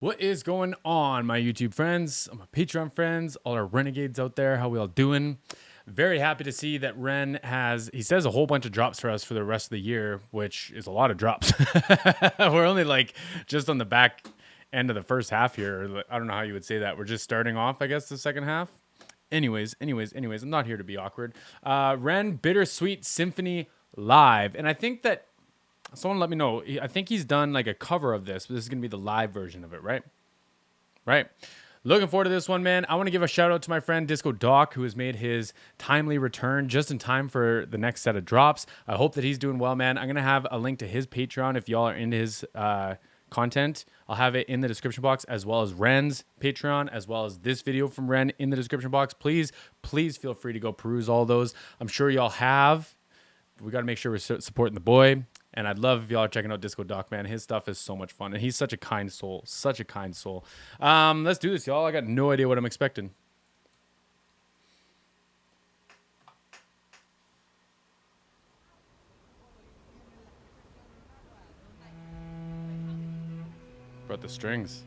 What is going on, my YouTube friends, my Patreon friends, all our renegades out there? How we all doing? Very happy to see that Ren he says a whole bunch of drops for us for the rest of the year, which is a lot of drops. We're only like just on the back end of the first half here. I don't know how you would say that. We're just starting off, I guess, the second half. Anyways, I'm not here to be awkward. Ren Bittersweet Symphony live. And I think that someone let me know. I think he's done like a cover of this, but this is going to be the live version of it, right? Right. Looking forward to this one, man. I want to give a shout out to my friend Disco Doc, who has made his timely return just in time for the next set of drops. I hope that he's doing well, man. I'm going to have a link to his Patreon if y'all are into his content. I'll have it in the description box, as well as Ren's Patreon, as well as this video from Ren in the description box. Please feel free to go peruse all those. I'm sure y'all have. We got to make sure we're supporting the boy. And I'd love if y'all are checking out Disco Doc, man. His stuff is so much fun. And he's such a kind soul. Such a kind soul. Let's do this, y'all. I got no idea what I'm expecting. Brought the strings.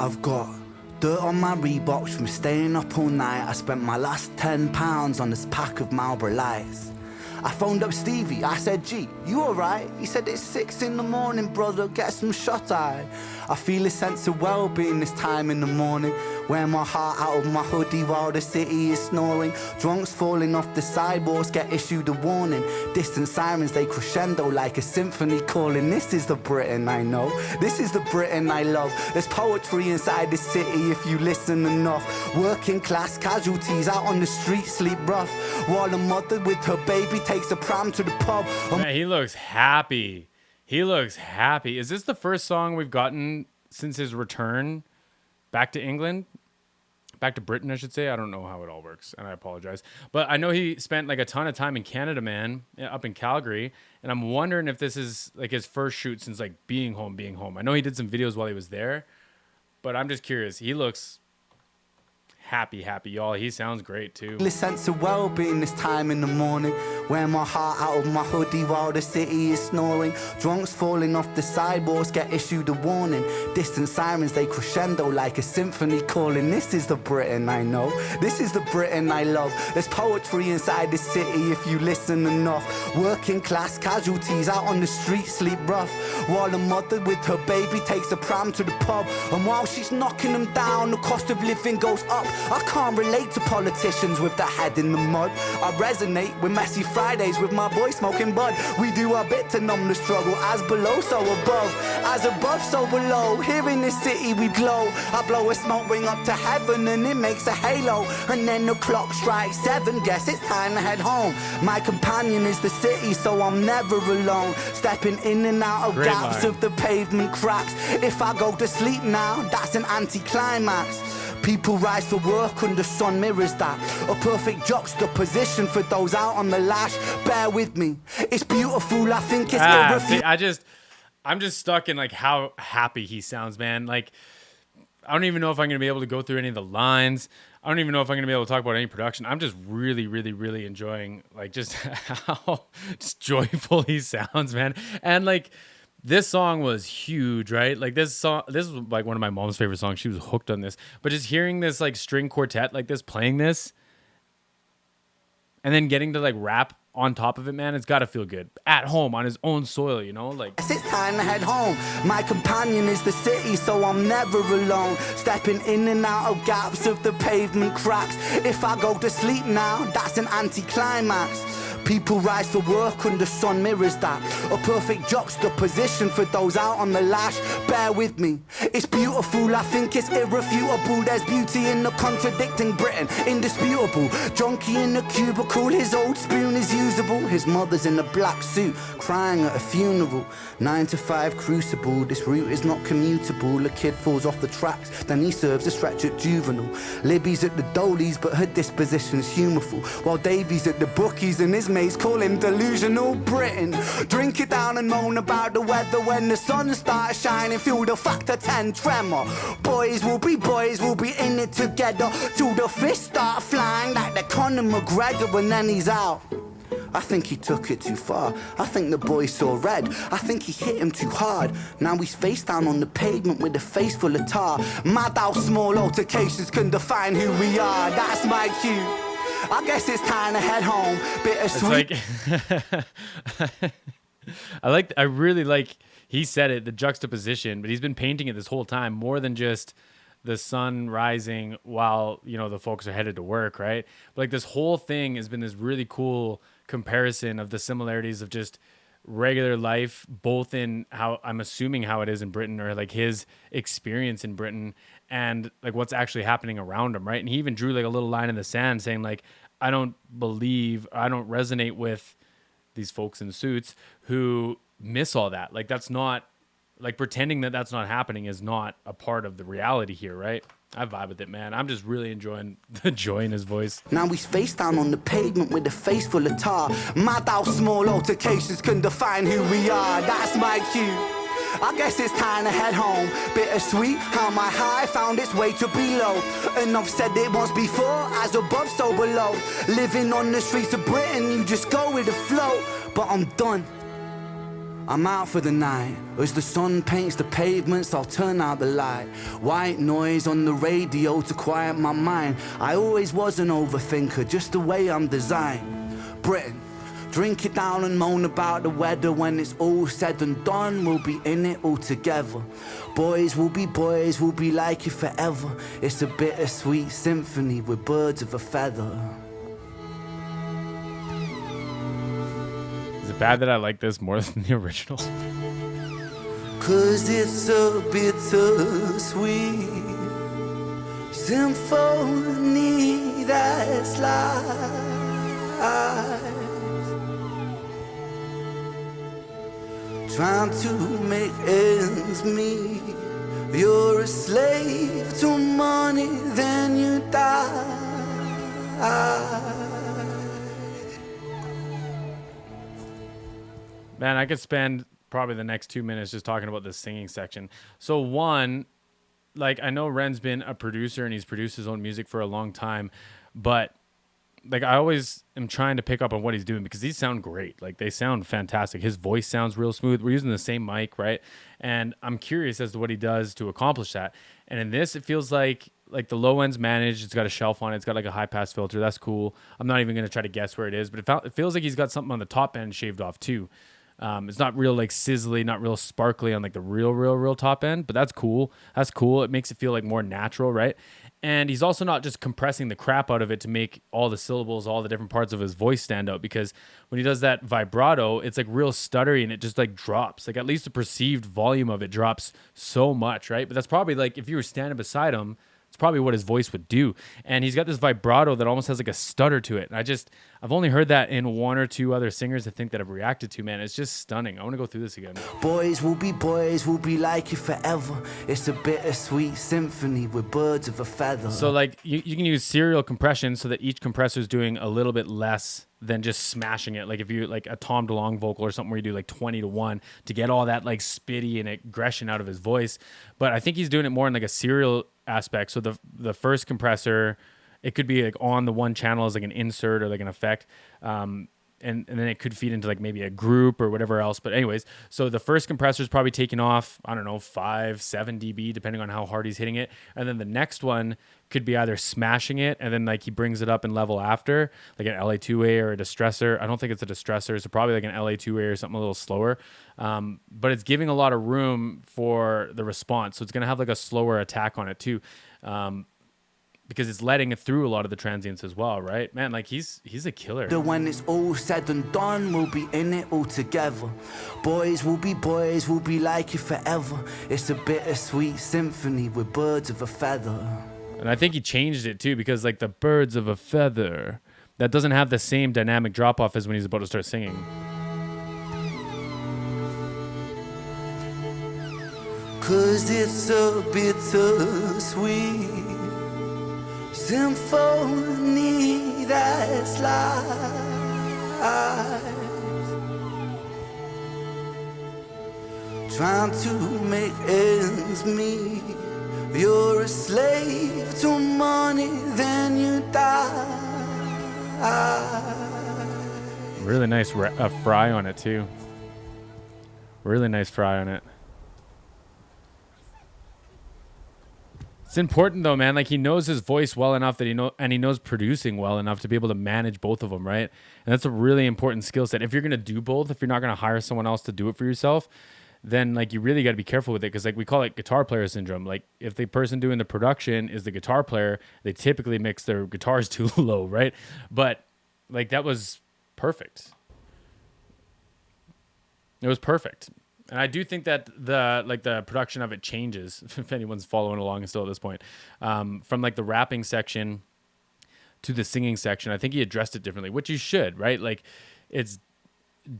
I've got dirt on my Reeboks from staying up all night. I spent my last £10 on this pack of Marlboro Lights. I phoned up Stevie, I said, G, you alright? He said, it's 6 in the morning, brother, get some shut-eye. I feel a sense of well-being this time in the morning. Wear my heart out of my hoodie while the city is snoring. Drunks falling off the sidewalks get issued a warning. Distant sirens, they crescendo like a symphony calling. This is the Britain I know, this is the Britain I love. There's poetry inside the city if you listen enough. Working class casualties out on the street sleep rough, while a mother with her baby takes a pram to the pub. Man, he looks happy. He looks happy. Is this the first song we've gotten since his return back to England? Back to Britain, I should say. I don't know how it all works, and I apologize. But I know he spent like a ton of time in Canada, man, up in Calgary. And I'm wondering if this is like his first shoot since like being home. I know he did some videos while he was there, but I'm just curious. He looks happy, y'all. He sounds great too. A sense of well-being this time in the morning. Wear my heart out of my hoodie while the city is snoring. Drunks falling off the sidewalks get issued a warning. Distant sirens, they crescendo like a symphony calling. This is the Britain I know, this is the Britain I love. There's poetry inside the city if you listen enough. Working class casualties out on the street sleep rough, while a mother with her baby takes a pram to the pub. And while she's knocking them down, the cost of living goes up. I can't relate to politicians with their head in the mud. I resonate with messy Fridays with my boy smoking bud. We do our bit to numb the struggle. As below, so above. As above, so below. Here in this city we glow. I blow a smoke ring up to heaven and it makes a halo. And then the clock strikes 7. Guess it's time to head home. My companion is the city, so I'm never alone. Stepping in and out of gaps of the pavement cracks. If I go to sleep now, that's an anticlimax. People rise for work and the sun mirrors that. A perfect juxtaposition for those out on the lash. Bear with me, it's beautiful, I think it's irrefutable. I'm just stuck in like how happy he sounds, man. Like, I don't even know if I'm going to be able to go through any of the lines. I don't even know if I'm going to be able to talk about any production. I'm just really enjoying like just how just joyful he sounds, man. And like, this song was huge, right? Like this was like one of my mom's favorite songs. She was hooked on this. But just hearing this like string quartet like this, playing this, and then getting to like rap on top of it, man, it's got to feel good. At home, on his own soil, you know? Like, it's time to head home. My companion is the city, so I'm never alone. Stepping in and out of gaps of the pavement cracks. If I go to sleep now, that's an anticlimax. People rise for work and the sun mirrors that. A perfect juxtaposition for those out on the lash. Bear with me, it's beautiful, I think it's irrefutable. There's beauty in the contradicting Britain, indisputable. Junkie in the cubicle, his old spoon is usable. His mother's in a black suit, crying at a funeral. 9 to 5 crucible, this route is not commutable. A kid falls off the tracks, then he serves a stretch at juvenile. Libby's at the Dolies, but her disposition's humorful. While Davy's at the bookies and his mates call him delusional Britain. Drink it down and moan about the weather when the sun starts shining. Fuel the factor 10 and tremor. Boys will be in it together till the fists start flying like the Conor McGregor, and then he's out. I think he took it too far. I think the boy saw red. I think he hit him too hard. Now he's face down on the pavement with a face full of tar. Mad how small altercations can define who we are. That's my cue. I guess it's time to head home. Bittersweet. I really like, he said it, the juxtaposition, but he's been painting it this whole time, more than just the sun rising while, you know, the folks are headed to work, right? But like this whole thing has been this really cool comparison of the similarities of just regular life, both in how I'm assuming how it is in Britain, or like his experience in Britain, and like what's actually happening around him, right? And he even drew like a little line in the sand saying like, I don't resonate with these folks in suits who miss all that. Like that's not, like pretending that that's not happening is not a part of the reality here, right? I vibe with it, man. I'm just really enjoying the joy in his voice. Now he's face down on the pavement with a face full of tar. Mad how small altercations can define who we are. That's my cue. I guess it's time to head home. Bittersweet how my high found its way to below. And I've said it once before, as above so below. Living on the streets of Britain, you just go with the flow. But I'm done. I'm out for the night. As the sun paints the pavements, I'll turn out the light. White noise on the radio to quiet my mind. I always was an overthinker, just the way I'm designed. Britain, drink it down and moan about the weather. When it's all said and done, we'll be in it all together. Boys will be like you forever. It's a bittersweet symphony with birds of a feather. Is it bad that I like this more than the original? 'Cause it's a bittersweet symphony that's life. Trying to make ends meet. You're a slave to money, then you die. Man, I could spend probably the next 2 minutes just talking about this singing section. So one, like I know Ren's been a producer and he's produced his own music for a long time, but like I always am trying to pick up on what he's doing because these sound great. Like they sound fantastic. His voice sounds real smooth. We're using the same mic, right? And I'm curious as to what he does to accomplish that. And in this, it feels like the low end's managed. It's got a shelf on it. It's got like a high pass filter. That's cool. I'm not even going to try to guess where it is, but it feels like he's got something on the top end shaved off too. It's not real like sizzly, not real sparkly on like the real top end, but that's cool. That's cool. It makes it feel like more natural, right? And he's also not just compressing the crap out of it to make all the syllables, all the different parts of his voice stand out, because when he does that vibrato, it's like real stuttery and it just like drops. Like at least the perceived volume of it drops so much, right? But that's probably like if you were standing beside him, it's probably what his voice would do. And he's got this vibrato that almost has like a stutter to it. And I've only heard that in one or two other singers I think that I've reacted to, man. It's just stunning. I want to go through this again. Boys will be like you forever. It's a bittersweet symphony with birds of a feather. So like you can use serial compression so that each compressor is doing a little bit less than just smashing it. Like if you like a Tom DeLonge vocal or something where you do like 20-1 to get all that like spitty and aggression out of his voice. But I think he's doing it more in like a serial aspect. So the first compressor, it could be like on the one channel as like an insert or like an effect. And then it could feed into like maybe a group or whatever else. But anyways, so the first compressor is probably taking off, I don't know, 5-7 dB, depending on how hard he's hitting it. And then the next one could be either smashing it and then like he brings it up in level after, like an LA2A or a distressor. I don't think it's a distressor. So probably like an LA2A or something a little slower. But it's giving a lot of room for the response. So it's going to have like a slower attack on it too. Because it's letting it through a lot of the transients as well, right? Man, like he's a killer. When it's all said and done, we'll be in it all together. Boys will be like you forever. It's a bittersweet symphony with birds of a feather. And I think he changed it too, because like the birds of a feather, that doesn't have the same dynamic drop off as when he's about to start singing. 'Cause it's a bittersweet symphony that's life. trying to make ends meet. You're a slave to money, then you die. Really nice fry on it too. Really nice fry on it. It's important though, man. Like he knows his voice well enough that he knows producing well enough to be able to manage both of them, right? And that's a really important skill set. If you're gonna do both, if you're not gonna hire someone else to do it for yourself, then like you really got to be careful with it, because like we call it guitar player syndrome. Like if the person doing the production is the guitar player, they typically mix their guitars too low, right? But like that was perfect. It was perfect. And I do think that the production of it changes, if anyone's following along still at this point, from like the rapping section to the singing section. I think he addressed it differently, which you should, right? Like it's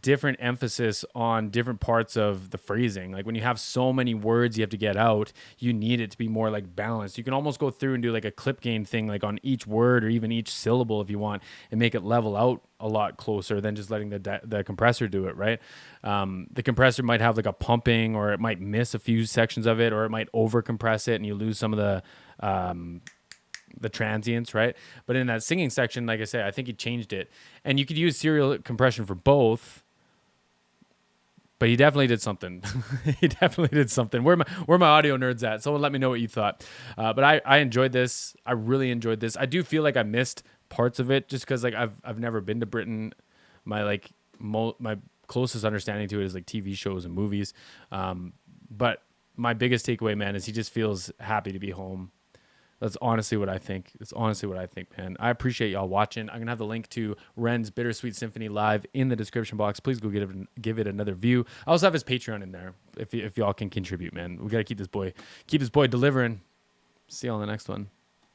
different emphasis on different parts of the phrasing. Like when you have so many words you have to get out, you need it to be more like balanced. You can almost go through and do like a clip gain thing, like on each word or even each syllable if you want, and make it level out a lot closer than just letting the compressor do it, right? The compressor might have like a pumping, or it might miss a few sections of it, or it might over compress it and you lose some of the transients, right? But in that singing section, like I said, I think he changed it, and you could use serial compression for both. But he definitely did something. He definitely did something. Where my audio nerds at? Someone let me know what you thought. But I enjoyed this. I really enjoyed this. I do feel like I missed parts of it just because like I've never been to Britain. My my closest understanding to it is like TV shows and movies. But my biggest takeaway, man, is he just feels happy to be home. That's honestly what I think. It's honestly what I think, man. I appreciate y'all watching. I'm going to have the link to Ren's Bittersweet Symphony live in the description box. Please go give it another view. I also have his Patreon in there if y'all can contribute, man. We got to keep this boy delivering. See you on the next one.